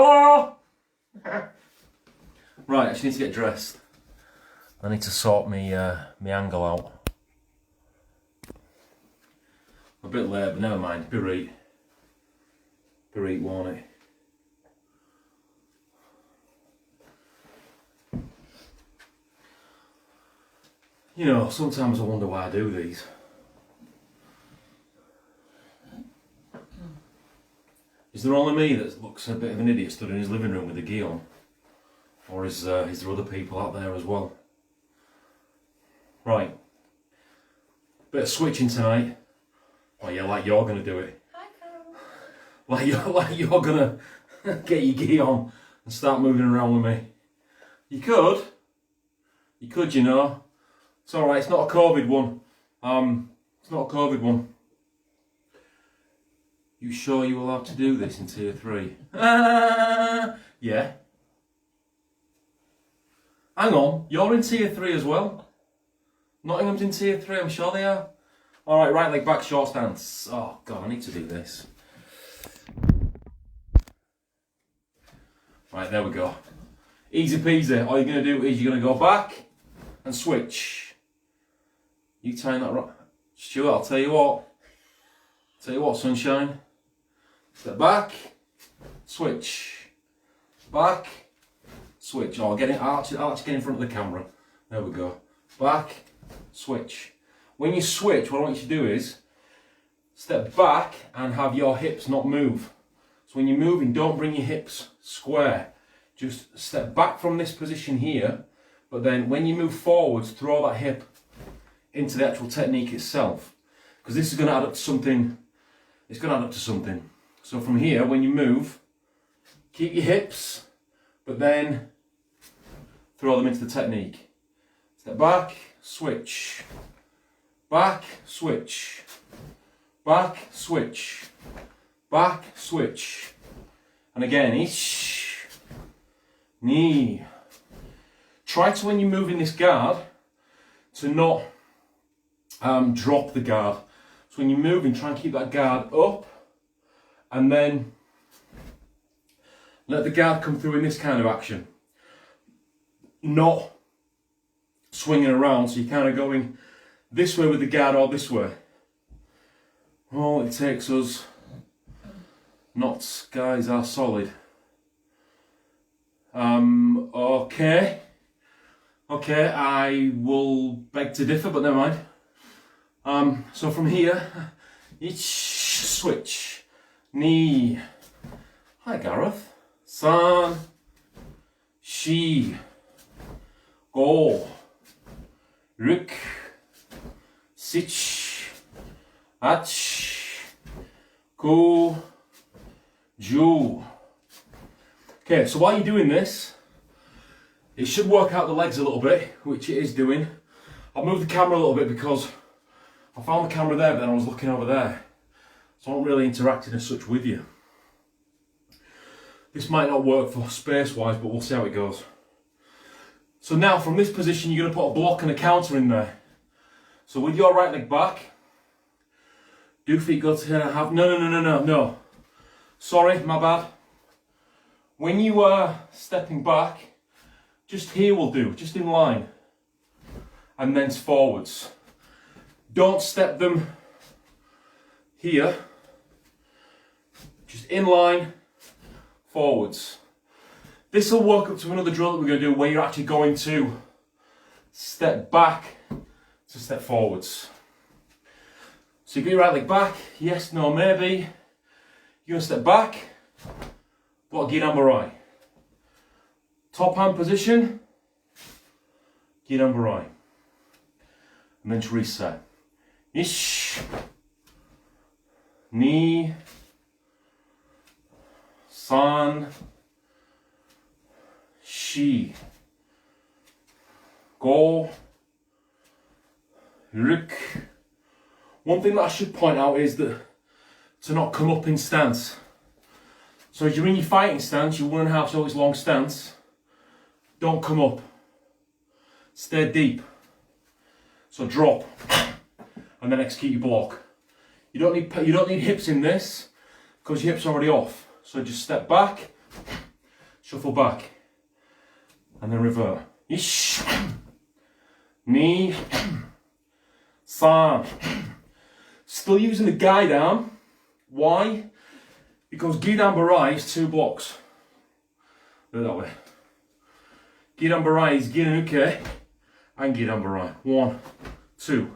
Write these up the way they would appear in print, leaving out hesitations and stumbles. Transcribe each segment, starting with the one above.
Hello! Right, I just need to get dressed. I need to sort me angle out. I'm a bit late, but never mind. Be right, won't it? You know, sometimes I wonder why I do these. Is there only me that looks a bit of an idiot stood in his living room with the gi on? Or is there other people out there as well? Right. Bit of switching tonight. Oh yeah, like you're gonna do it. Hi, Carol. Like you're gonna get your gi on and start moving around with me. You could, you know. It's alright, it's not a COVID one. It's not a COVID one. You sure you will have to do this in tier 3? Yeah. Hang on, you're in tier 3 as well? Nottingham's in tier 3, I'm sure they are. Alright, right leg back, short stance. Oh god, I need to do this. Right, there we go. Easy peasy. All you're going to do is you're going to go back and switch. You time that right. Stuart, I'll tell you what. Sunshine. Step back, switch. Back, switch. Oh, I'll actually get in front of the camera. There we go. Back, switch. When you switch, what I want you to do is step back and have your hips not move. So when you're moving, don't bring your hips square. Just step back from this position here, but then when you move forwards, throw that hip into the actual technique itself. Because this is going to add up to something. It's going to add up to something. So from here, when you move, keep your hips, but then throw them into the technique. Step back, switch. Back, switch. Back, switch. Back, switch. And again, ish, knee. Try to, when you're moving this guard, to not drop the guard. So when you're moving, try and keep that guard up, and then let the guard come through in this kind of action. Not swinging around, so you're kind of going this way with the guard or this way. All it takes us, knots, guys, are solid. Okay, I will beg to differ, but never mind. So from here, each switch, knee. Hi Gareth. San, shi, go, ruk, sich, ach, ku, ju. Okay, so while you're doing this, it should work out the legs a little bit, which it is doing. I'll move the camera a little bit because I found the camera there, but then I was looking over there. So I'm not really interacting as such with you. This might not work for space-wise, but we'll see how it goes. So now, from this position, you're going to put a block and a counter in there. So with your right leg back, do feet go to here and a half. No. Sorry, my bad. When you are stepping back, just here will do, just in line. And then forwards. Don't step them here. Just in line, forwards. This will work up to another drill that we're going to do where you're actually going to step back to step forwards. So you get your right leg back, yes, no, maybe. You're going to step back, but gi number right. Top hand position, gi number right. And then to reset. Ish, ni, san, shi, go, ruk. One thing that I should point out is that to not come up in stance. So as you're in your fighting stance, your 1.5 shoulders long stance, don't come up. Stay deep. So drop, and then execute your block. You don't need hips in this because your hips are already off. So just step back, shuffle back, and then revert. Ish, knee, san. Still using the guide arm. Why? Because Gidan Barai is 2 blocks. Do it that way. Gidan Barai is Gidan Uke and Gidan Barai. 1, 2.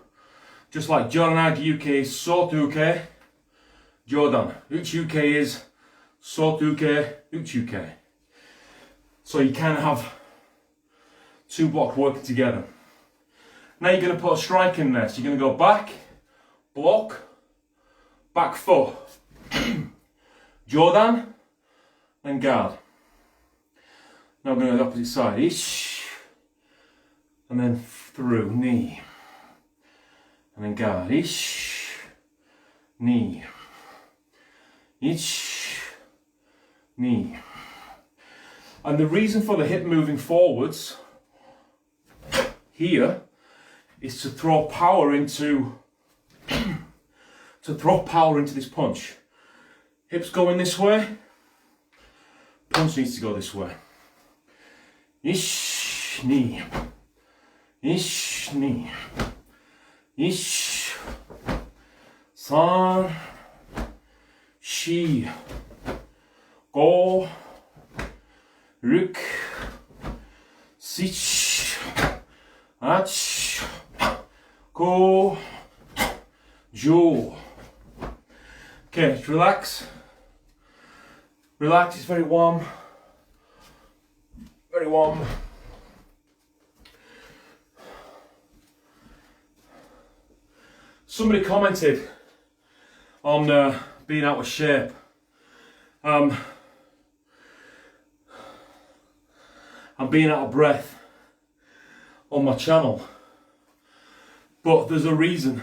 Just like Jodan Uke is Sotu Uke, Jodan. Uchi Uke is Sotu Uke, Uchi Uke. So you kind of have 2 blocks working together. Now you're going to put a strike in there. So you're going to go back, block, back foot, Jordan, and guard. Now we're going to go the opposite side. Ish, and then through, knee, and then guard. Ish, knee, ish, knee. And the reason for the hip moving forwards here is to throw power into this punch. Hips going this way, punch needs to go this way. Ish, knee, ish, knee, ish, san, shi, go, ruk, sich, ach, go, jo. Okay, just relax. Relax, it's very warm. Very warm. Somebody commented on being out of shape. I'm being out of breath on my channel. But there's a reason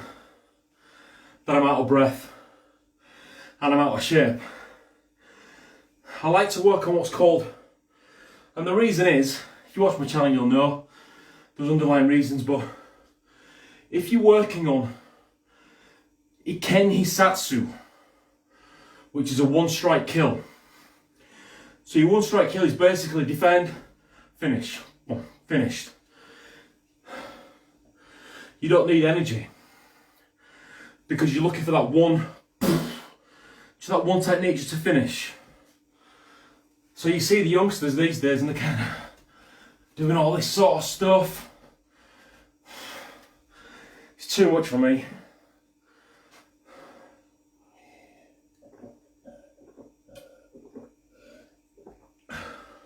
that I'm out of breath and I'm out of shape. I like to work on what's called, and the reason is, if you watch my channel you'll know, there's underlying reasons, but if you're working on Iken Hisatsu, which is a 1-strike kill. So your 1-strike kill is basically defend, finish, finished. You don't need energy because you're looking for that one technique just to finish. So you see the youngsters these days and they're kind of doing all this sort of stuff. It's too much for me.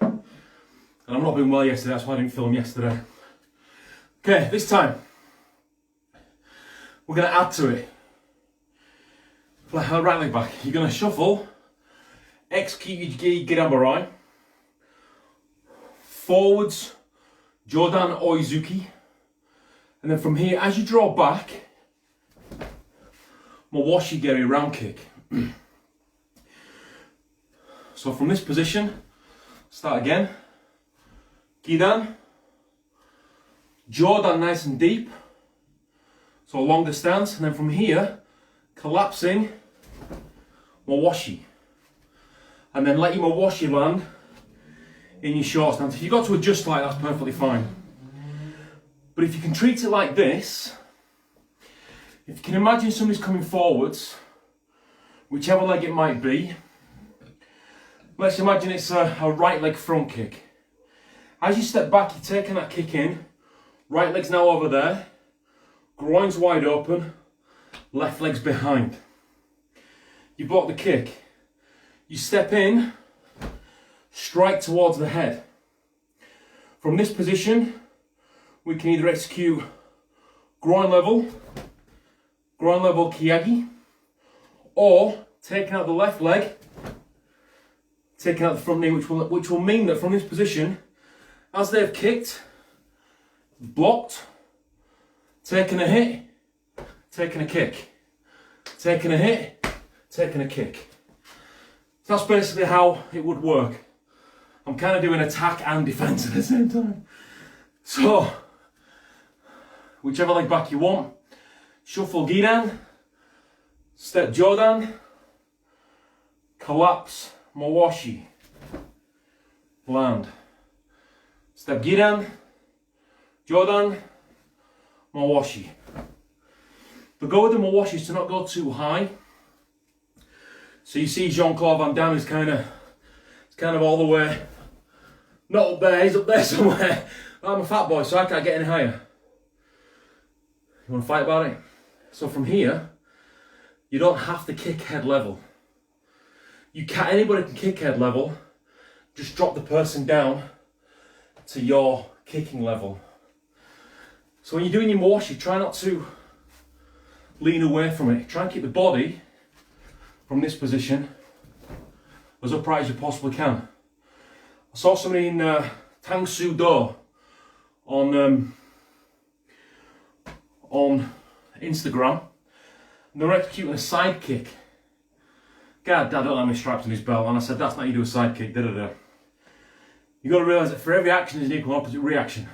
And I'm not been well yesterday, that's why I didn't film yesterday. Okay, this time we're going to add to it. Right leg back. You're going to shuffle, execute your Gidan Barai, forwards, Jodan Oizuki, and then from here, as you draw back, Mawashi Geri round kick. So from this position, start again. Gidan, Jodan nice and deep, so longer stance, and then from here, collapsing, Mawashi. And then let your Mawashi land in your short stance. If you've got to adjust like that, that's perfectly fine. But if you can treat it like this, if you can imagine somebody's coming forwards, whichever leg it might be, let's imagine it's a right leg front kick. As you step back, you're taking that kick in, right leg's now over there, groin's wide open, left leg's behind. You block the kick, you step in, strike towards the head. From this position, we can either execute groin level Kiyagi, or taking out the left leg, taking out the front knee, which will mean that from this position, as they've kicked, blocked, taken a hit, taken a kick, taken a hit, taken a kick. So that's basically how it would work. I'm kind of doing attack and defense at the same time. So, whichever leg back you want, shuffle Gidan, step Jodan, collapse Mawashi, land. Step giran, jodan, mawashi. The goal with the mawashi is to not go too high. So you see Jean-Claude Van Damme is kind of all the way, not up there, he's up there somewhere. I'm a fat boy, so I can't get any higher. You want to fight about it? So from here, you don't have to kick head level. Anybody can kick head level, just drop the person down to your kicking level. So when you're doing your mawashi, try not to lean away from it. Try and keep the body from this position as upright as you possibly can. I saw somebody in Tang Soo Do on Instagram, and they were executing a side kick. God, Dad don't have any straps on his belt, and I said, that's not how you do a side kick, da-da-da. You've got to realise that for every action there's an equal and opposite reaction.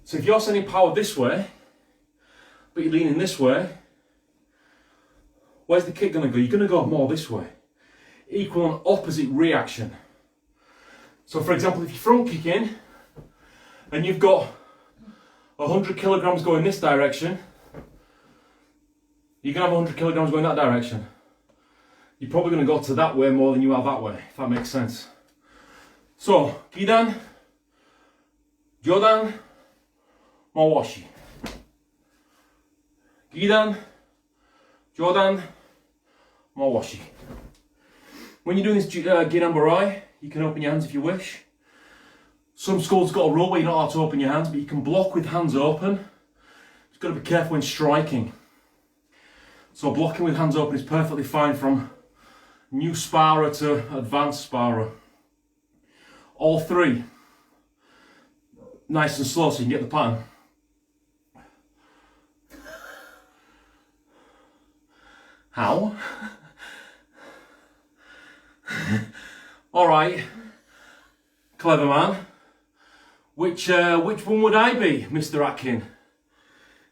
So if you're sending power this way, but you're leaning this way, where's the kick going to go? You're going to go more this way. Equal and opposite reaction. So for example, if you're front kicking, and you've got 100 kilograms going this direction, you're going to have 100 kilograms going that direction. You're probably going to go to that way more than you are that way, if that makes sense. So, gidan, jodan, mawashi. Gidan, jodan, mawashi. When you're doing this gidan barai, you can open your hands if you wish. Some schools got a rule where you're not allowed to open your hands, but you can block with hands open. You've got to be careful when striking. So blocking with hands open is perfectly fine from new sparrer to advanced sparrer. All three. Nice and slow so you can get the pattern. How? Alright. Clever man. Which one would I be, Mr. Atkin?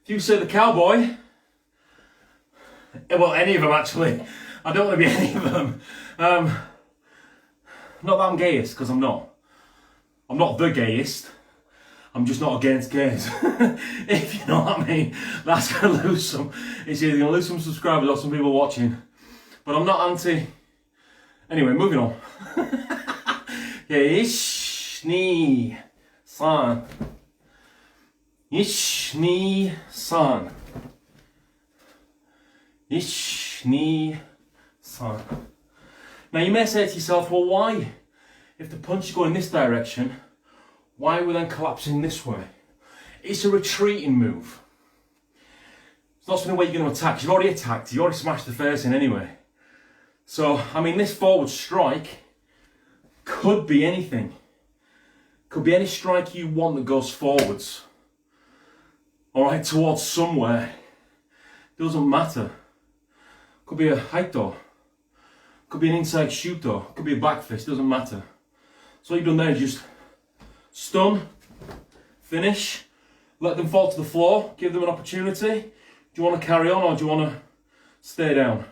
If you say the cowboy, well, any of them actually. I don't want to be any of them. Not that I'm gayest, because I'm not. I'm not the gayest. I'm just not against gays. If you know what I mean. That's going to lose some. It's either going to lose some subscribers or some people watching. But I'm not anti. Anyway, moving on. Ish, ni, san. Ish, ni, san. Ish, ni, san. Now you may say to yourself, well, why? If the punch is going this direction, why are we then collapsing this way? It's a retreating move. It's not something where you're going to attack. You've already attacked. You already smashed the face in anyway. So, I mean, this forward strike could be anything. Could be any strike you want that goes forwards. Alright, towards somewhere. Doesn't matter. Could be a haito. Could be an inside shuto. Could be a back fist. Doesn't matter. So what you've done there is just stun, finish, let them fall to the floor, give them an opportunity. Do you want to carry on or do you want to stay down?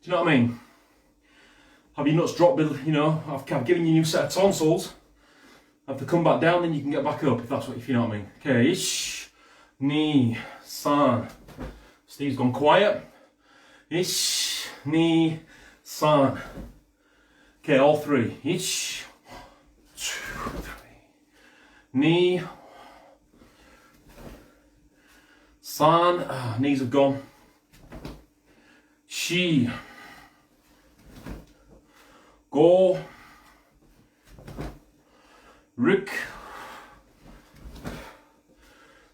Do you know what I mean? Have your nuts dropped, you know, I've given you a new set of tonsils. Have to come back down, then you can get back up if you know what I mean. Okay, ish, ni, san. Steve's gone quiet. Ish, ni, san. Okay, all three. Ish, 2, 3. Ni, san. Knees have gone. Shi, go, rik,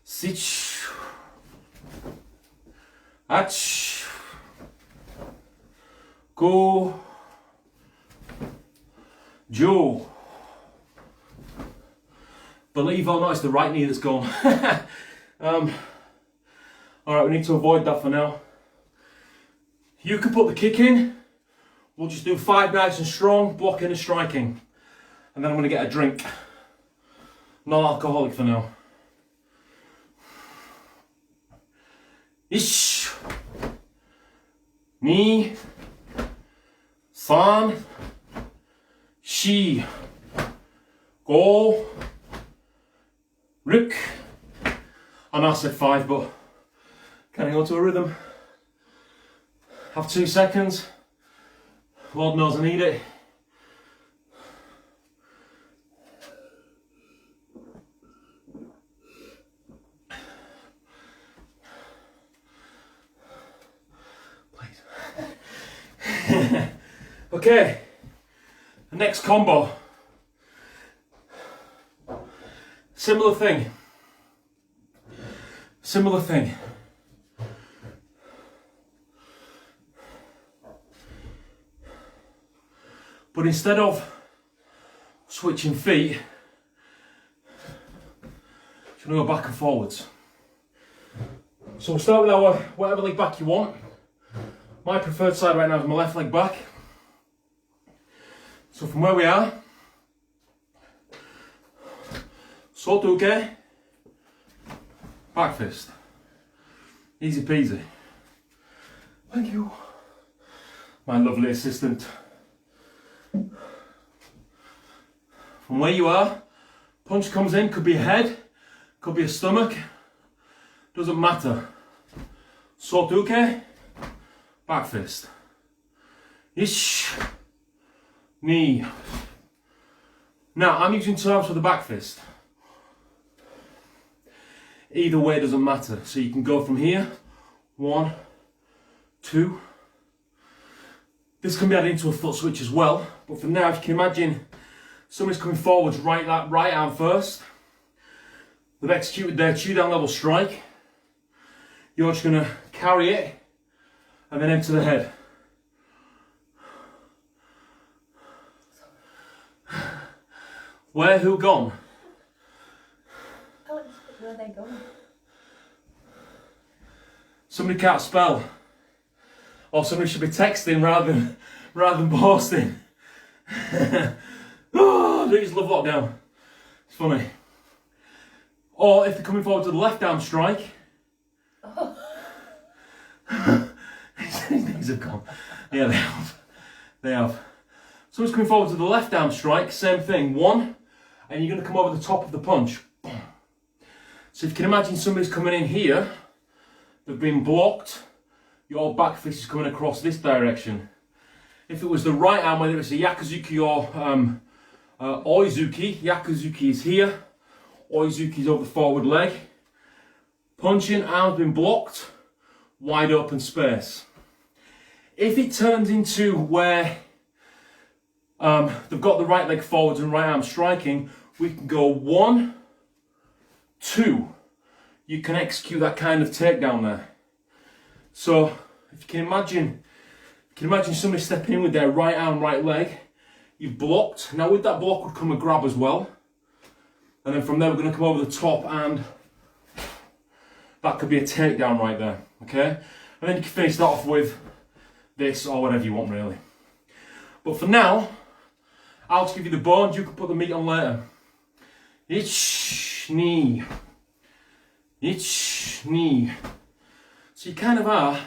sich, ach, go, jo. Believe or not, it's the right knee that's gone. Alright, we need to avoid that for now. You can put the kick in. We'll just do 5 nice and strong, blocking and striking. And then I'm going to get a drink. Non-alcoholic for now. Ish, ni, san, shi, Go. Rook. I know I said 5, but can I go to a rhythm? Have 2 seconds. Lord knows I need it. Please. Okay, the next combo. Similar thing. Similar thing. But instead of switching feet, just going to go back and forwards. So we'll start with our whatever leg back you want. My preferred side right now is my left leg back. So from where we are, sotuke, back fist. Easy peasy. Thank you. My lovely assistant. From where you are, punch comes in, could be a head, could be a stomach, doesn't matter. Sotuke, back fist. Ish, knee. Now, I'm using 2 arms for the back fist. Either way doesn't matter. So you can go from here, 1, 2. This can be added into a foot switch as well, but for now, if you can imagine somebody's coming forwards, right arm first. They've executed their 2 down level strike. You're just going to carry it and then enter the head. Where, who gone? Where are they going? Somebody can't spell. Or somebody should be texting rather than posting. Oh, they just love lockdown. It's funny. Or if they're coming forward to the left arm strike. Oh. His knees have gone. Yeah, they have. They have. Someone's coming forward to the left arm strike, same thing. 1, and you're going to come over the top of the punch. So if you can imagine somebody's coming in here, they've been blocked, your back fist is coming across this direction. If it was the right arm, whether it's a Yakuzuki or Oizuki, Yakuzuki is here, Oizuki is over the forward leg. Punching, arm's been blocked, wide open space. If it turns into where they've got the right leg forwards and right arm striking, we can go 1, 2. You can execute that kind of takedown there. So if you can imagine somebody stepping in with their right arm, right leg, you've blocked. Now with that block would come a grab as well. And then from there we're going to come over the top and that could be a takedown right there, okay? And then you can finish that off with this or whatever you want really. But for now, I'll just give you the bones, you can put the meat on later. Ich, knee. Ich, knee. So you kind of are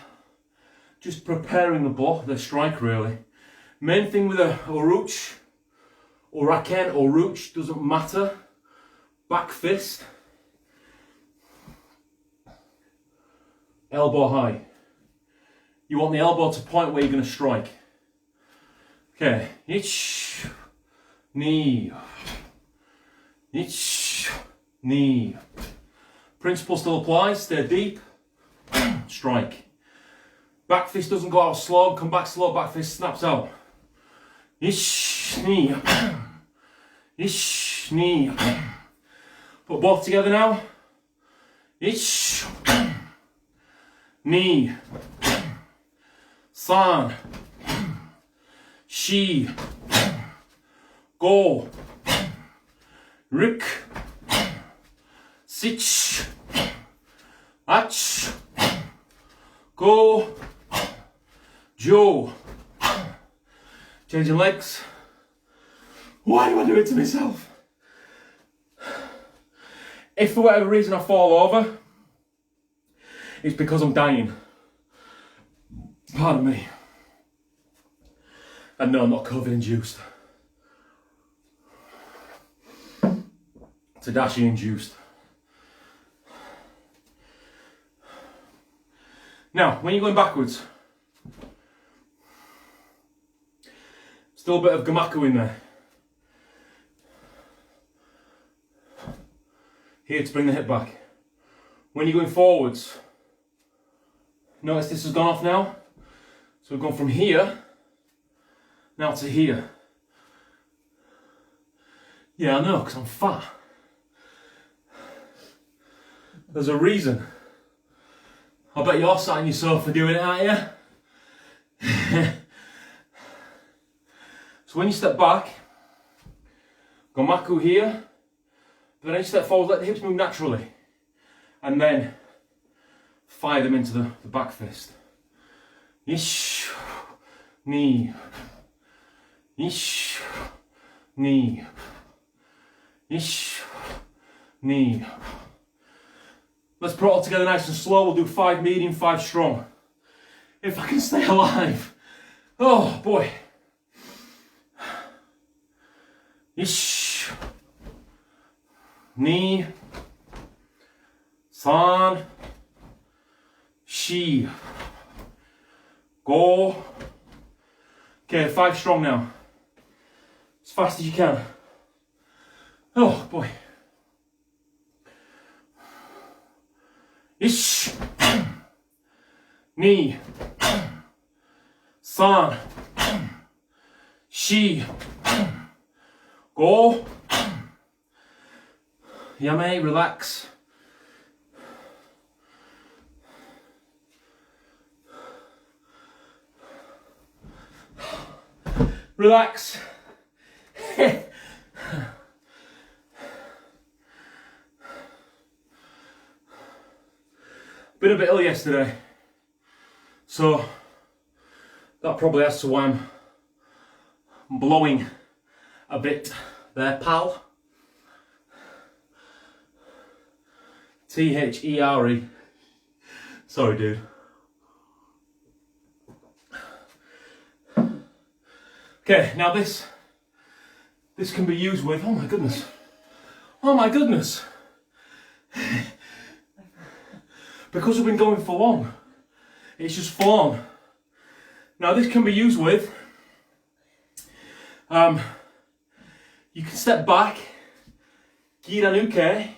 just preparing the block, the strike really. Main thing with a uruch, uraken, uruch, doesn't matter. Back fist. Elbow high. You want the elbow to point where you're going to strike. Okay, ich, knee. Ich, knee. Principle still applies, stay deep, strike. Back fist doesn't go out slow, come back slow, back fist snaps out. Ich, knee. Ich, knee. Put both together now. Ich, knee. San. Shi. Go. Rik. Sich. Ach. Go. Jo. Changing legs. Why do I do it to myself? If for whatever reason I fall over, it's because I'm dying. Pardon me. And no, I'm not COVID induced. Tadashi induced. Now, when you're going backwards, still a bit of gamaku in there. Here to bring the hip back. When you're going forwards, notice this has gone off now. So we've gone from here, now to here. Yeah, I know, because I'm fat. There's a reason. I bet you're sat on your sofa doing it, aren't you? So when you step back, gomaku here, then you step forward, let the hips move naturally, and then fire them into the back fist. Ish, knee, ish, knee, ish, knee. Let's put it all together nice and slow. We'll do 5 medium, 5 strong. If I can stay alive. Oh boy. Ish, knee, san, shi, go. Okay, 5 strong now. As fast as you can. Oh boy. Ish, knee, san, shi, go. Yeah, mate, relax. Relax. Been a bit ill yesterday, so that probably adds to why I'm blowing a bit there, pal. T-H-E-R-E. Sorry, dude. Okay, now this can be used with, oh my goodness. Oh my goodness. Because we've been going for long, it's just full on. Now this can be used with, you can step back, Giranuke,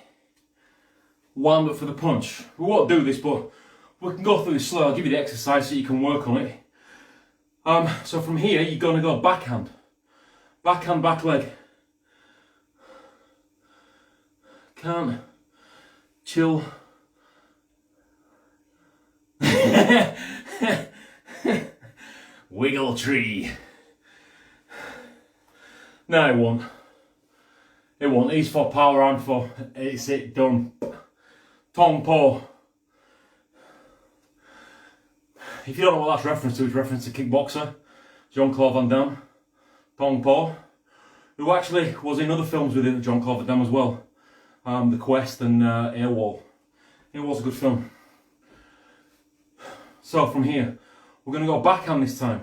wind up for the punch. We won't do this, but we can go through this slow. I'll give you the exercise so you can work on it. So from here, you're going to go backhand. Backhand, back leg. Can't chill. Wiggle tree. No, it won't. It won't. It's for power and for it's it done. Tong po. If you don't know what that's reference to, it's reference to kickboxer Jean-Claude Van Damme. Tong po. Who actually was in other films with Jean-Claude Van Damme as well. The Quest and Airwall. It was a good film. So from here, we're going to go backhand this time.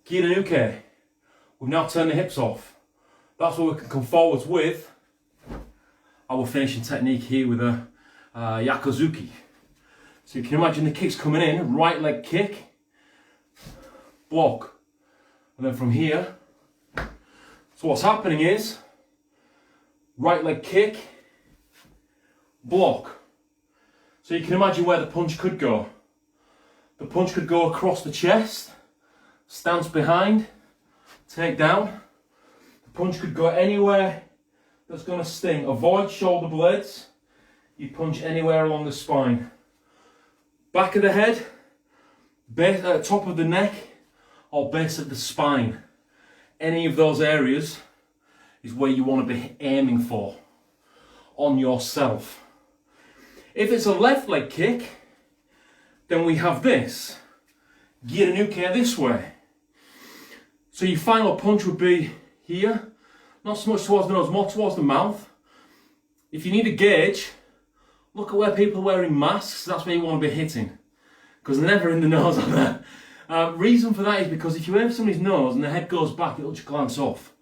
Kiranuke. We've now turned the hips off. That's where we can come forwards with our finishing technique here with a Yakuzuki. So you can imagine the kicks coming in, right leg kick, block. And then from here, so what's happening is, right leg kick, block. So you can imagine where the punch could go. The punch could go across the chest, stance behind, take down. The punch could go anywhere that's going to sting. Avoid shoulder blades. You punch anywhere along the spine. Back of the head, base, top of the neck, or base of the spine. Any of those areas is where you want to be aiming for on yourself. If it's a left leg kick, then we have this. Giranuke this way. So your final punch would be here. Not so much towards the nose, more towards the mouth. If you need a gauge, look at where people are wearing masks. That's where you want to be hitting. Because they're never in the nose on there. Reason for that is because if you aim somebody's nose and the head goes back, it'll just glance off.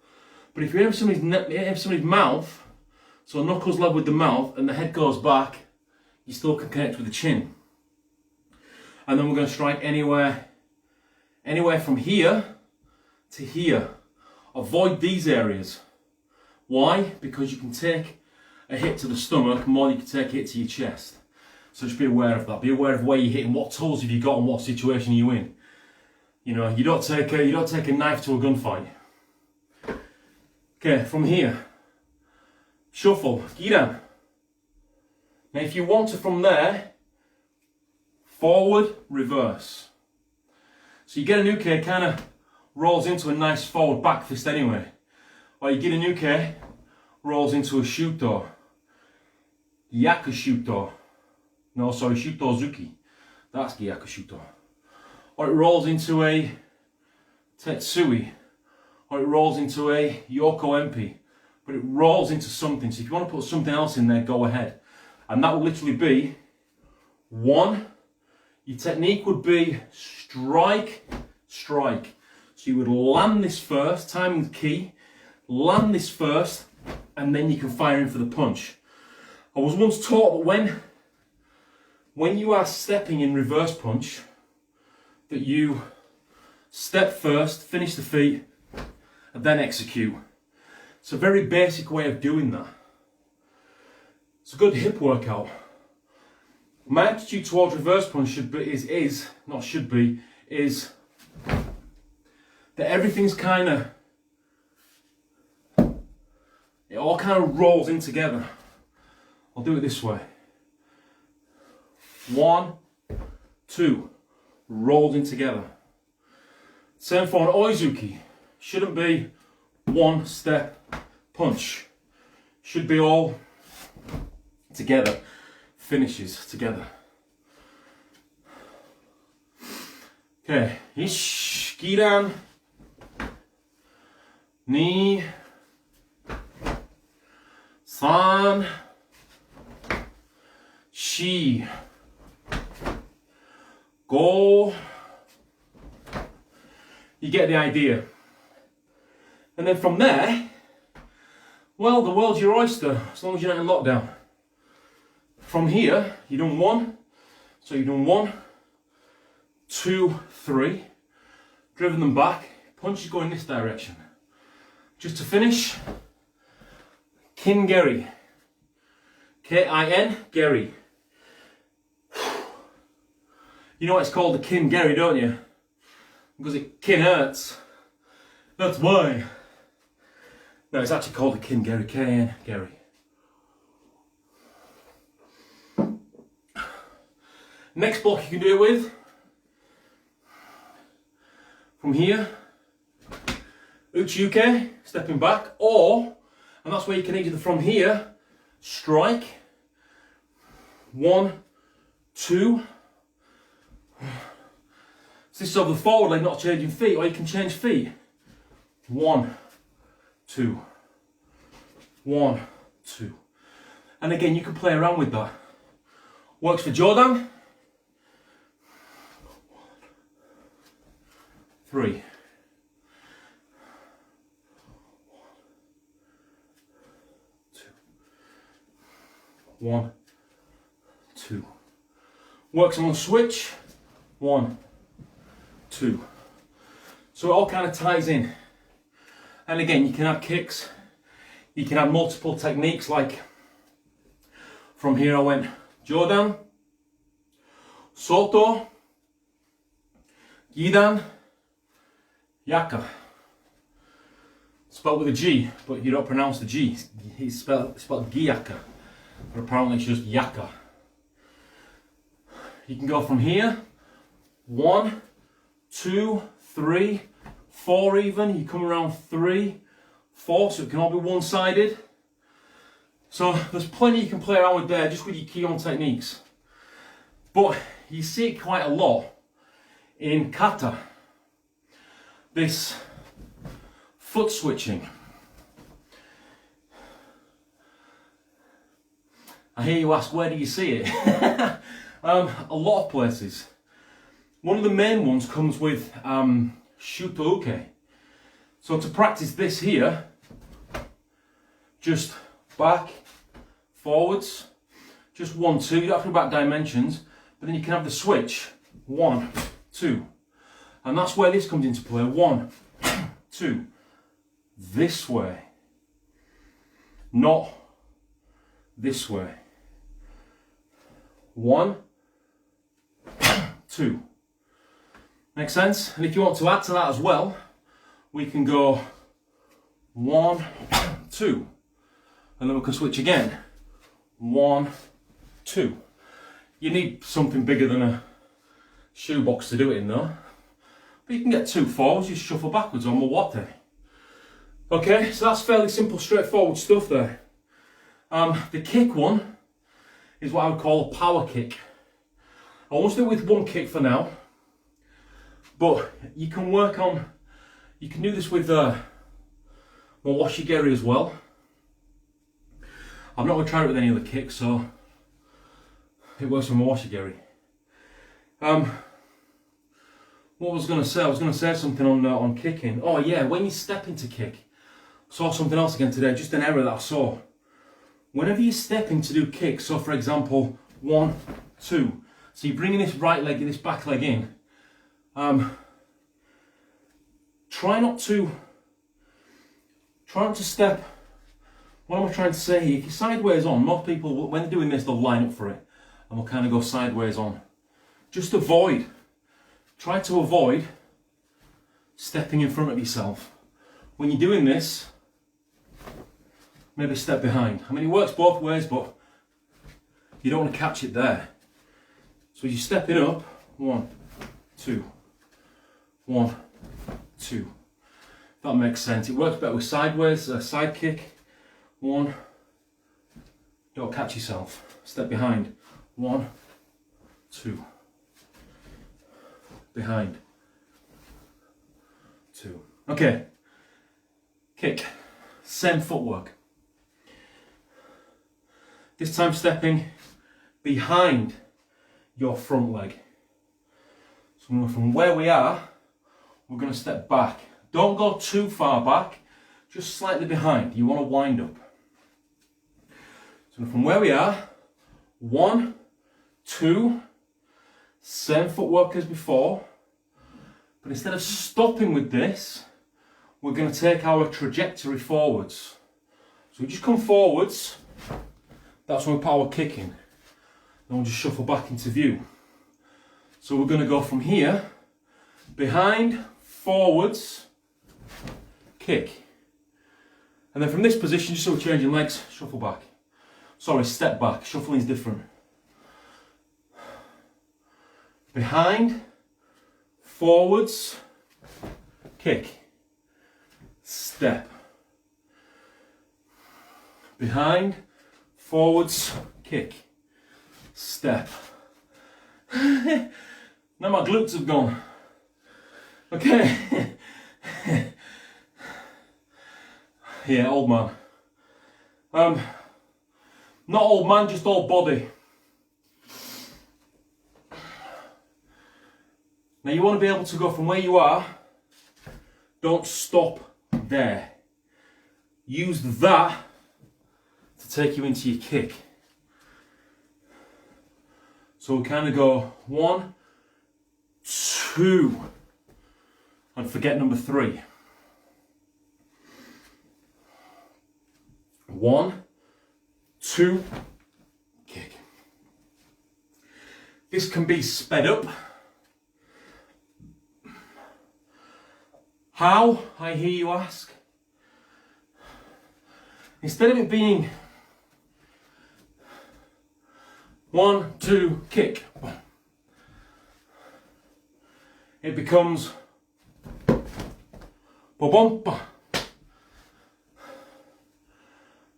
But if you aim somebody's mouth, So knuckles level with the mouth and the head goes back, you still can connect with the chin. And then we're going to strike anywhere from here to here. Avoid these areas. Why? Because you can take a hit to the stomach more than you can take a hit to your chest. So just be aware of that. Be aware of where you're hitting, what tools have you got, and what situation are you in. You know, you don't take a knife to a gunfight. Okay, from here, shuffle, giran. Now if you want to from there, forward, reverse. So you get a nuke, kind of rolls into a nice forward back fist anyway. Or you get a nuke, rolls into a shuto. Yaku shuto. No, sorry, shuto zuki. That's gyaku shuto. Or it rolls into a tetsui. Or it rolls into a yoko empi. But it rolls into something. So if you want to put something else in there, go ahead. And that will literally be one. Your technique would be strike, strike. So you would land this first, timing the key, land this first, and then you can fire in for the punch. I was once taught that when you are stepping in reverse punch, that you step first, finish the feet, and then execute. It's a very basic way of doing that. It's a good hip workout. My attitude towards reverse punch is that everything's it all kind of rolls in together. I'll do it this way. 1, 2, rolled in together. Same for an oizuki. Shouldn't be one step punch. Should be all together. Finishes together. Okay, ish, giran, ni, san, shi, go. You get the idea. And then from there, well, the world's your oyster, as long as you're not in lockdown. From here, you've done 1, so you've done 1, 2, 3, driven them back, punches go in this direction. Just to finish, kin geri, K-I-N, geri. You know why it's called the kin geri, don't you? Because it kin hurts. That's why. No, it's actually called the kin geri, K-I-N, geri. Next block you can do it with, from here, uchiuke, stepping back, or, and that's where you can either from here, strike, 1, 2, so this is over the forward leg, not changing feet, or you can change feet, 1, 2, 1, 2, and again you can play around with that. Works for Jordan. 3, 1, 2. Works on the switch. 1, 2. So it all kind of ties in. And again, you can have kicks. You can have multiple techniques. Like from here, I went Jordan, Soto, Gidan, Yaka. Spelled with a G, but you don't pronounce the G. It's spelled Giyaka, but apparently it's just Yaka. You can go from here, 1, 2, 3, 4 even. You come around 3, 4, so it can all be one-sided. So there's plenty you can play around with there, just with your key-on techniques. But you see it quite a lot in kata. This foot switching. I hear you ask, where do you see it? A lot of places. One of the main ones comes with shutouke. So to practice this here, just back, forwards, just 1, 2. You don't have to about dimensions, but then you can have the switch 1, 2, and that's where this comes into play. 1, 2, this way, not this way. 1, 2. Make sense? And if you want to add to that as well, we can go 1, 2, and then we can switch again. 1, 2. You need something bigger than a shoebox to do it in though. But you can get 2 forwards, you shuffle backwards on Milwaukee. Okay, so that's fairly simple, straightforward stuff there. The kick one is what I would call a power kick. I want to do it with 1 kick for now, but you can work on, you can do this with Milwaukee as well. I'm not going to try it with any other kicks, so it works for Milwaukee. What was I going to say? I was going to say something on kicking. Oh yeah, when you step into kick, I saw something else again today, just an error that I saw. Whenever you're stepping to do kicks, so for example, 1, 2, so you're bringing this right leg, this back leg in, try not to step. What am I trying to say here? If you're sideways on, most people, when they're doing this, they'll line up for it and will kind of go sideways on. Just try to avoid stepping in front of yourself. When you're doing this, maybe step behind. I mean, it works both ways, but you don't want to catch it there. So you're stepping up, 1, 2, 1, 2. That makes sense. It works better with sideways, side kick. 1, don't catch yourself. Step behind. 1, 2. Behind. 2. Okay. Kick. Same footwork. This time stepping behind your front leg. So from where we are, we're going to step back. Don't go too far back, just slightly behind. You want to wind up. So from where we are, 1, 2, same footwork as before, but instead of stopping with this, we're going to take our trajectory forwards. So we just come forwards, that's when we're power kicking. Then we'll just shuffle back into view. So we're going to go from here, behind, forwards, kick. And then from this position, just so we're changing legs, shuffle back. Sorry, step back, shuffling is different. Behind, forwards, kick, step. Behind, forwards, kick, step. Now my glutes have gone. Okay. Yeah, old man. Not old man, just old body. Now you want to be able to go from where you are, don't stop there. Use that to take you into your kick. So we kind of go 1, 2, and forget number 3. 1, 2, kick. This can be sped up. How, I hear you ask? Instead of it being 1, 2, kick, it becomes ba-bum.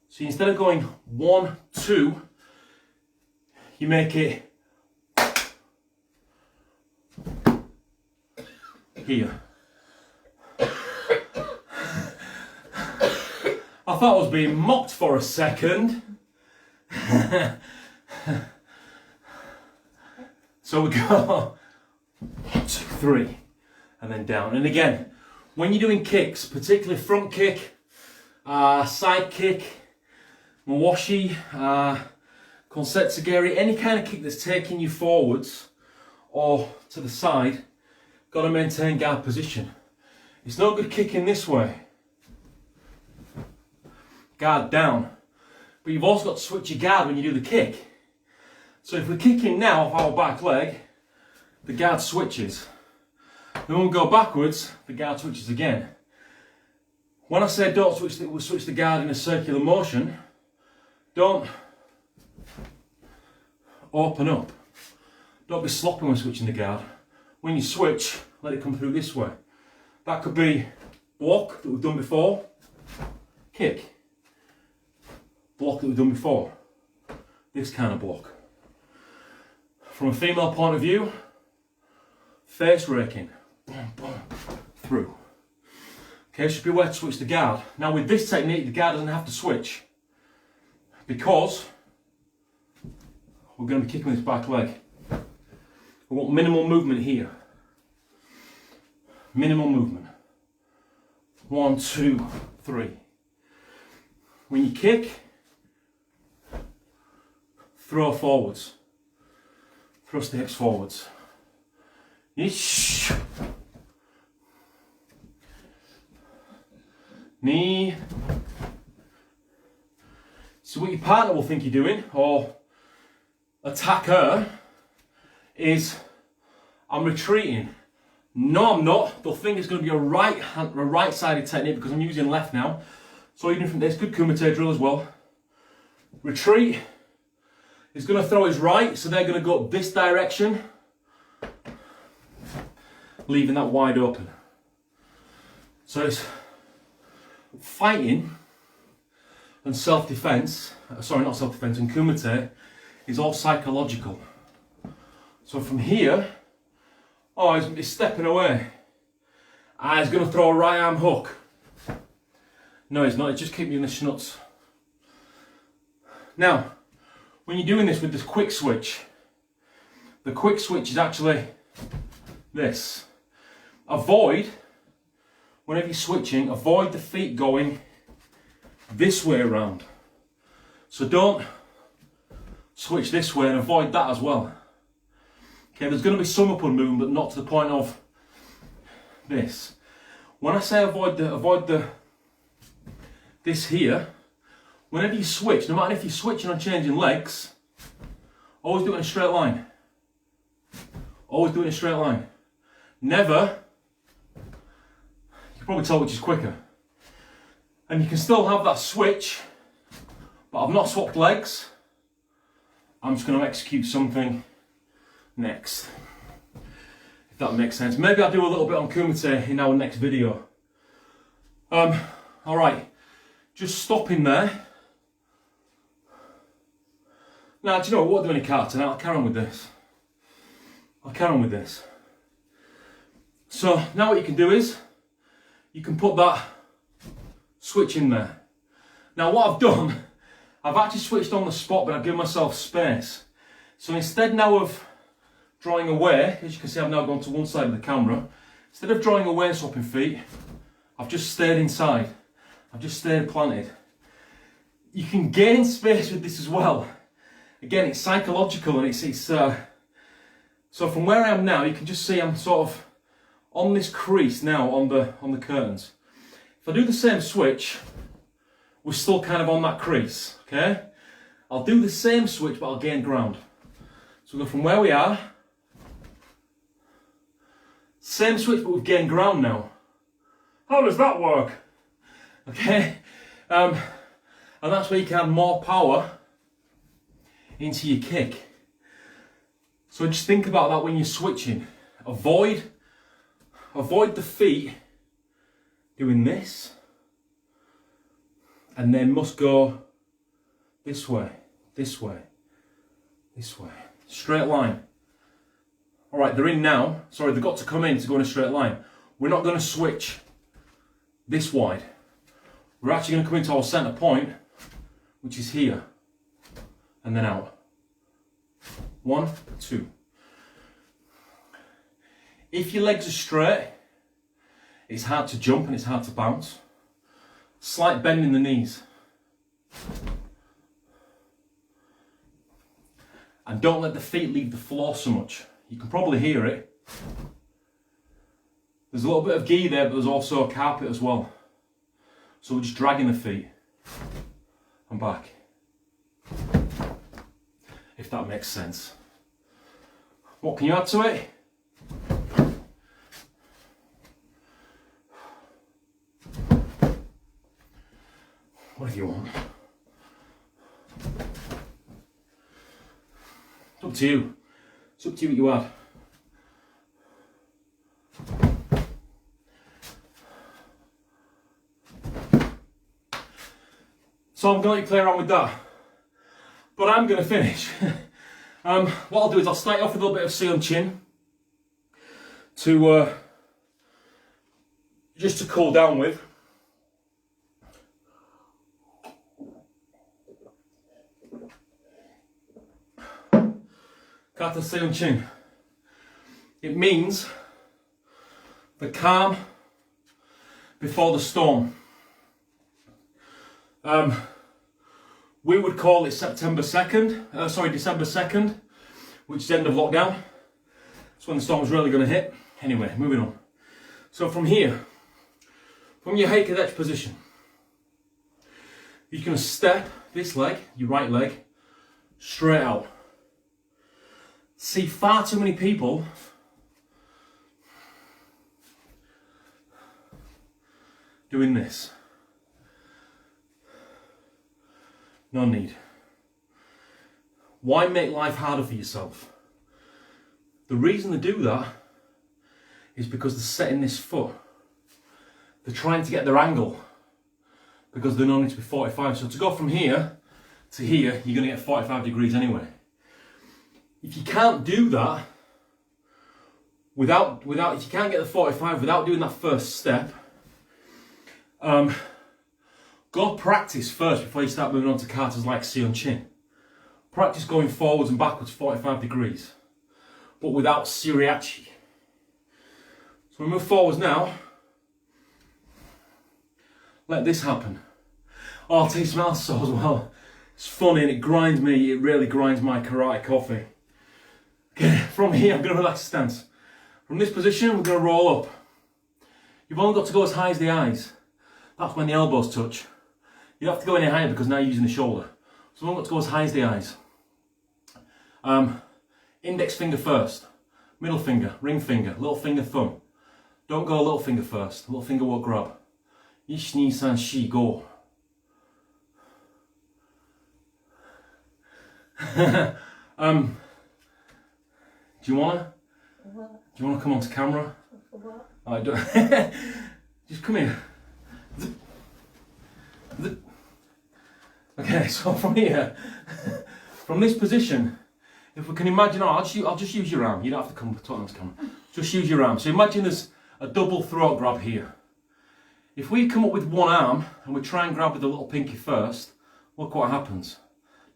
So instead of going 1, 2, you make it here. I thought I was being mocked for a second. So we go 1, 2, 3, and then down. And again, when you're doing kicks, particularly front kick, side kick, mawashi, konsetsugeri, any kind of kick that's taking you forwards or to the side, got to maintain guard position. It's no good kicking this way, guard down, but you've also got to switch your guard when you do the kick. So if we're kicking now off our back leg, the guard switches. Then when we go backwards, the guard switches again. When I say don't switch the guard in a circular motion, don't open up. Don't be sloppy when switching the guard. When you switch, let it come through this way. That could be block that we've done before, kick, block that we've done before, this kind of block. From a female point of view, face raking, boom, boom, through. Okay, should be aware to switch the guard. Now with this technique, the guard doesn't have to switch because we're going to be kicking this back leg. We want minimal movement here. Minimal movement. 1, 2, 3. When you kick, throw forwards. Thrust the hips forwards. Ish. Knee. So what your partner will think you're doing, or attacker, is I'm retreating. No, I'm not. They'll think it's going to be a right-sided technique because I'm using left now. So even from this, good kumite drill as well. Retreat is going to throw his right, so they're going to go this direction, leaving that wide open. So it's fighting and self-defense, sorry, not self-defense, and kumite is all psychological. So from here, oh, he's stepping away. Ah, he's going to throw a right arm hook. No, he's not, he's just keeping you in the schnuts. Now, when you're doing this with this quick switch, the quick switch is actually this. Avoid, whenever you're switching, avoid the feet going this way around. So don't switch this way and avoid that as well. Okay, there's going to be some upward movement, but not to the point of this. When I say avoid this here, whenever you switch, no matter if you're switching or changing legs, always do it in a straight line. Always do it in a straight line. Never, you can probably tell which is quicker. And you can still have that switch, but I've not swapped legs. I'm just going to execute something next. If that makes sense. Maybe I'll do a little bit on kumite in our next video. Alright, just stopping there. Now, do you know what? I won't do any carting. I'll carry on with this. So now what you can do is, you can put that switch in there. Now what I've done, I've actually switched on the spot, but I've given myself space. So instead now of drawing away, as you can see I've now gone to one side of the camera, instead of drawing away and swapping feet, I've just stayed inside. I've just stayed planted. You can gain space with this as well. Again, it's psychological and it's so from where I am now, you can just see I'm sort of on this crease now on the curtains. If I do the same switch, we're still kind of on that crease, okay? I'll do the same switch, but I'll gain ground. So we'll go from where we are, same switch, but we've gained ground now. How does that work? Okay, and that's where you can add more power into your kick. So just think about that when you're switching. Avoid the feet doing this, and they must go this way, this way, this way. Straight line. All right, they're in now. Sorry, they've got to come in to go in a straight line. We're not going to switch this wide. We're actually going to come into our center point, which is here, and then out. 1, 2. If your legs are straight, it's hard to jump and it's hard to bounce. Slight bend in the knees. And don't let the feet leave the floor so much. You can probably hear it. There's a little bit of gi there, but there's also a carpet as well. So we're just dragging the feet and back. If that makes sense. What can you add to it? Whatever you want. It's up to you. It's up to you what you add. So I'm going to let you play around with that. But I'm going to finish. What I'll do is I'll start off with a little bit of seal and chin to just to cool down with. Kata seal and chin. It means the calm before the storm. We would call it December 2nd, which is the end of lockdown. That's when the storm's really going to hit. Anyway, moving on. So from here, from your Heikadech position, you're going to step this leg, your right leg, straight out. See far too many people doing this. No need. Why make life harder for yourself? The reason they do that is because they're setting this foot. They're trying to get their angle because they're known to be 45. So to go from here to here, you're going to get 45 degrees anyway. If you can't do that if you can't get the 45 without doing that first step, go practice first before you start moving on to katas like seal and chin. Practice going forwards and backwards 45 degrees, but without suriachi. So we move forwards now. Let this happen. Oh, it tastes smells so as well. It's funny and it grinds me, it really grinds my karate coffee. Okay, from here I'm going to relax the stance. From this position we're going to roll up. You've only got to go as high as the eyes. That's when the elbows touch. You don't have to go any higher because now you're using the shoulder. So we've only got to go as high as the eyes. Index finger first, middle finger, ring finger, little finger, thumb. Don't go little finger first, little finger won't grab. Ish, ni, san, shi, go. Do you wanna? What? Do you wanna come onto camera? For what? I don't. Just come here. Okay, so from here, from this position, if we can imagine, I'll just use your arm. You don't have to come onto camera. Just use your arm. So imagine there's a double throat grab here. If we come up with one arm and we try and grab with the little pinky first, look what happens.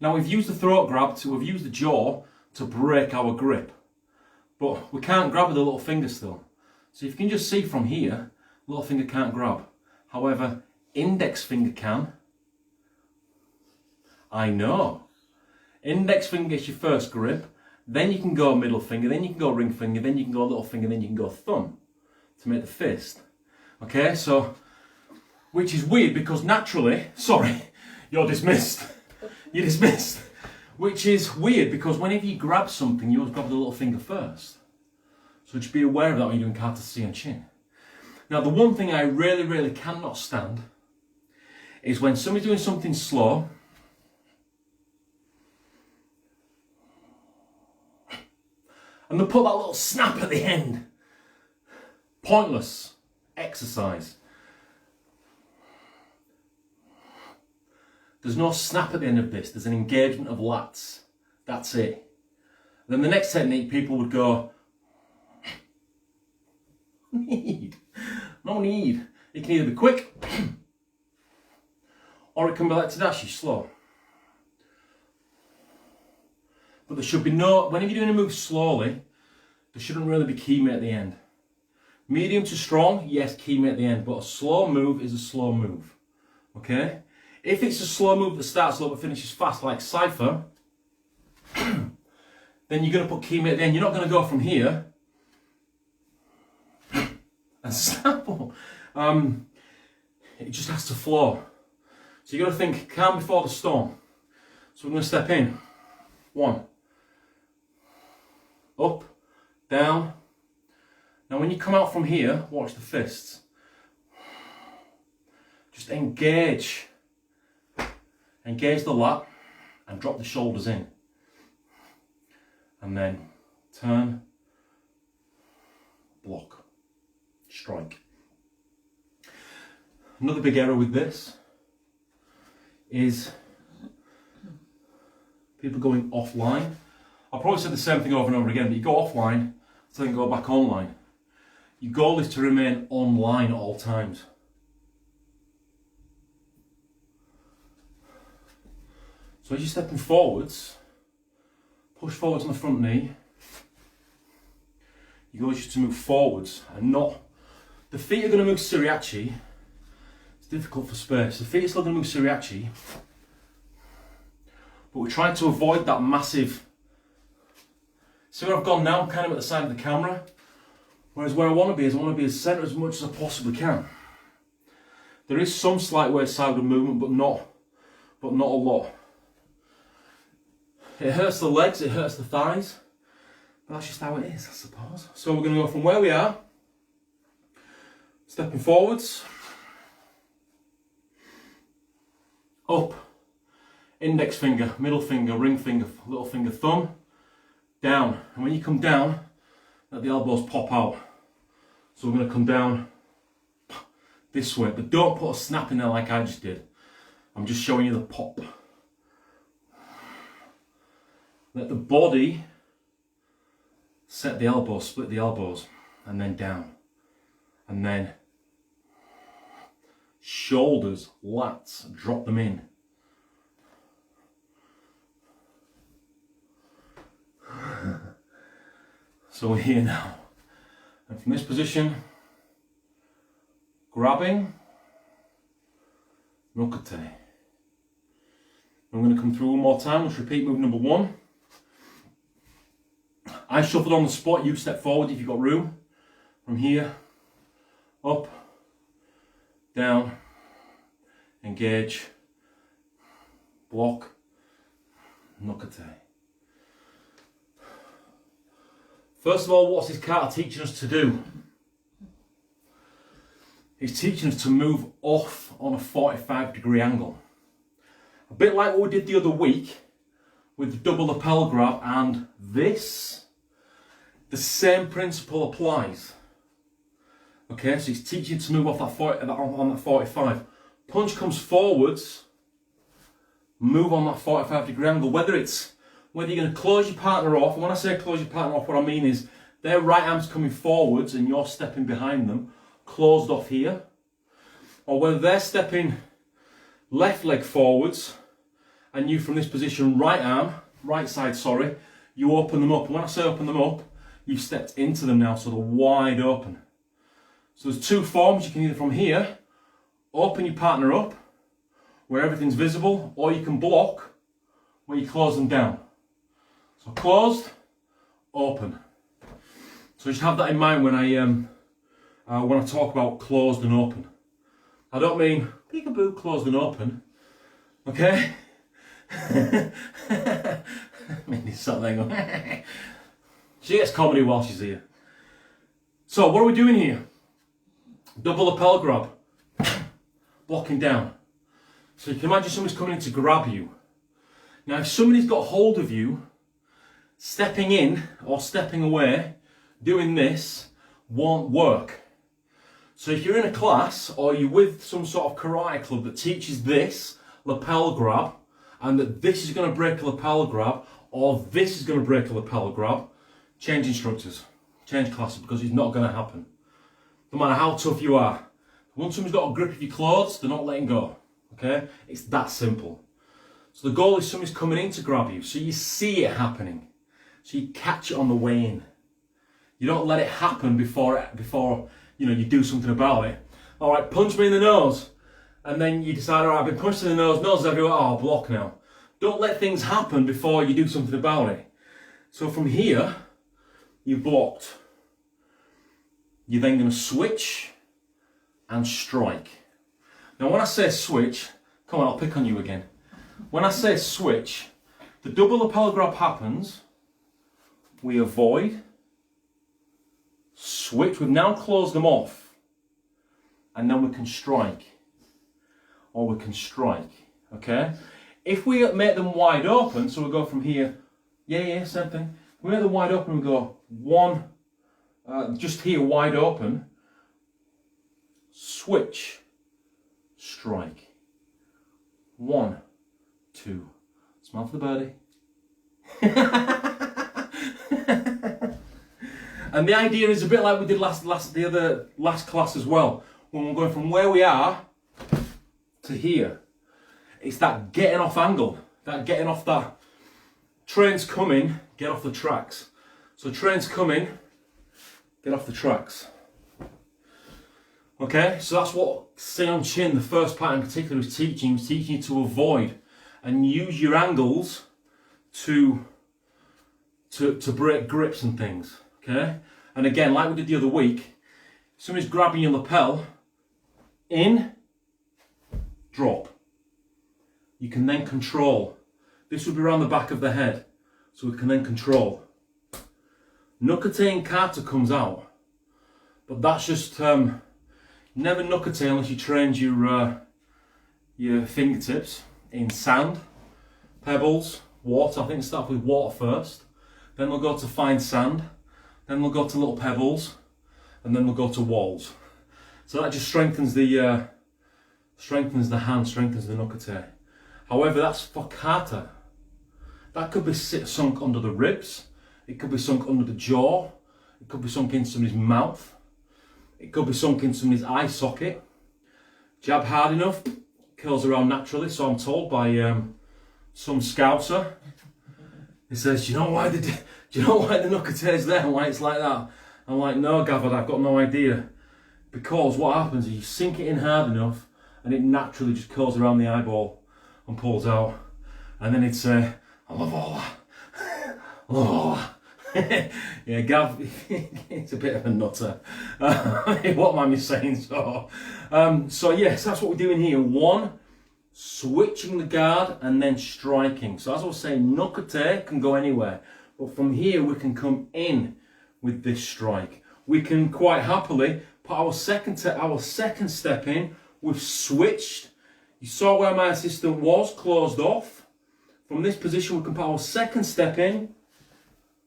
Now we've used the throat grab, we've used the jaw to break our grip. But we can't grab with the little finger still. So if you can just see from here, little finger can't grab. However, index finger can. I know. Index finger gets your first grip, then you can go middle finger, then you can go ring finger, then you can go little finger, then you can go thumb to make the fist. Okay, so, which is weird because naturally, sorry, you're dismissed. You're dismissed. Which is weird because whenever you grab something, you always grab the little finger first. So just be aware of that when you're doing kata si and chin. Now the one thing I really cannot stand is when somebody's doing something slow and they put that little snap at the end. Pointless exercise. There's no snap at the end of this. There's an engagement of lats. That's it. Then the next technique, people would go, no need. It can either be quick or it can be like Tadashi, slow. But there should be no, whenever you're doing a move slowly, there shouldn't really be kime at the end. Medium to strong, yes, kime at the end, but a slow move is a slow move. Okay? If it's a slow move that starts slow but finishes fast, like Cypher, then you're going to put keymates at the end. You're not going to go from here and snapple. It just has to flow. So you've got to think calm before the storm. So we're going to step in. 1. Up, down. Now when you come out from here, watch the fists. Just engage. Engage the lat and drop the shoulders in. And then turn, block, strike. Another big error with this is people going offline. I've probably said the same thing over and over again, but you go offline, so then go back online. Your goal is to remain online at all times. So as you're stepping forwards, push forwards on the front knee. Your goal is just to move forwards and not... The feet are going to move Suriachi. It's difficult for space. The feet are still going to move Suriachi. But we're trying to avoid that massive... See where I've gone now? I'm kind of at the side of the camera. Whereas where I want to be is I want to be as centre as much as I possibly can. There is some slight waist sideward movement, but not a lot. It hurts the legs, it hurts the thighs. But that's just how it is, I suppose. So we're going to go from where we are, stepping forwards, up, index finger, middle finger, ring finger, little finger, thumb, down. And when you come down, let the elbows pop out. So we're going to come down this way, but don't put a snap in there like I just did. I'm just showing you the pop. Let the body set the elbows, split the elbows, and then down. And then shoulders, lats, drop them in. So we're here now. And from this position, grabbing, nokate. I'm going to come through one more time. Let's repeat move number 1. I shuffled on the spot, you step forward if you've got room. From here, up, down, engage, block, nokate. First of all, what's this kata teaching us to do? He's teaching us to move off on a 45-degree angle. A bit like what we did the other week with the double lapel grab and this. The same principle applies. Okay, so he's teaching to move off that on that 45. Punch comes forwards, move on that 45-degree angle. Whether you're going to close your partner off, and when I say close your partner off, what I mean is their right arm's coming forwards and you're stepping behind them, closed off here. Or whether they're stepping left leg forwards and you from this position, right side, you open them up. And when I say open them up, you've stepped into them now, so they're wide open. So there's 2 forms. You can either from here, open your partner up, where everything's visible, or you can block, where you close them down. So closed, open. So just have that in mind when I talk about closed and open. I don't mean peekaboo, closed and open. Okay? Mindy's sat there going, she gets comedy while she's here. So what are we doing here? Double lapel grab. Blocking down. So you can imagine somebody's coming in to grab you. Now if somebody's got hold of you, stepping in or stepping away, doing this won't work. So if you're in a class or you're with some sort of karate club that teaches this lapel grab, and that this is going to break a lapel grab, or this is going to break a lapel grab, change instructors, change classes, because it's not going to happen. No matter how tough you are. Once someone's got a grip of your clothes, they're not letting go. Okay? It's that simple. So the goal is somebody's coming in to grab you, so you see it happening. So you catch it on the way in. You don't let it happen before you do something about it. All right, punch me in the nose. And then you decide, all right, I've been punched in the nose, nose everywhere, oh, block now. Don't let things happen before you do something about it. So from here, you blocked. You're then going to switch and strike. Now when I say switch, come on, I'll pick on you again. When I say switch, the double lapel grab happens, we avoid, switch, we've now closed them off, and then we can strike, or we can strike, okay? If we make them wide open, so we go from here, same thing. We make them wide open, we go one, just here wide open, switch, strike, 1, 2, smile for the birdie. And the idea is a bit like we did last class as well, when we're going from where we are to here. It's that getting off angle, that getting off that. Train's coming, get off the tracks. So train's coming, get off the tracks. Okay, so that's what Seon Chin, the first part in particular, was teaching. He was teaching you to avoid and use your angles to break grips and things. Okay, and again, like we did the other week, somebody's grabbing your lapel, in, drop. You can then control. This would be around the back of the head, so we can then control. Nukate and kata comes out, but that's just never nukate unless you trained your fingertips in sand, pebbles, water. I think start with water first, then we'll go to fine sand, then we'll go to little pebbles, and then we'll go to walls. So that just strengthens the hand, strengthens the nukate. However, that's for kata. That could be sunk under the ribs, it could be sunk under the jaw, it could be sunk in somebody's mouth, it could be sunk in somebody's eye socket. Jab hard enough, curls around naturally, so I'm told by some scouser. He says, do you know why the nukate is there and why it's like that? I'm like, no, Gavard, I've got no idea. Because what happens is you sink it in hard enough and it naturally just curls around the eyeball and pulls out. And then it's, I love all that. I love all that. Yeah, Gav, it's a bit of a nutter. What am I saying? So yes, that's what we're doing here. 1, switching the guard and then striking. So as I was saying, nukate can go anywhere, but from here we can come in with this strike. We can quite happily put our second step in. We've switched. You saw where my assistant was, closed off. From this position we can put our second step in,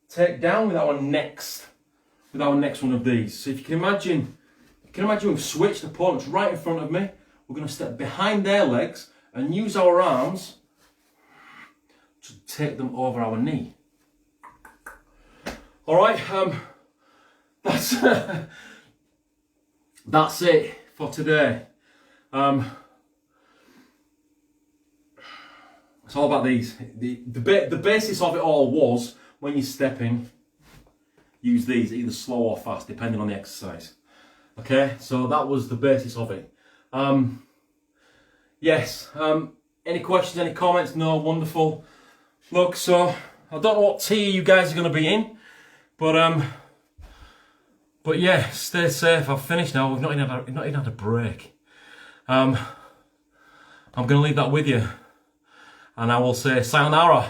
take down with our next one of these. So if you can imagine we've switched, the opponent's right in front of me. We're going to step behind their legs and use our arms to take them over our knee. All right, that's it for today. It's all about these. The basis of it all was, when you're stepping, use these, either slow or fast, depending on the exercise. Okay, so that was the basis of it. Yes, any questions, any comments? No, wonderful. Look, so I don't know what tier you guys are going to be in, but yeah, stay safe. I've finished now. We've not even had a break. I'm going to leave that with you, and I will say sayonara.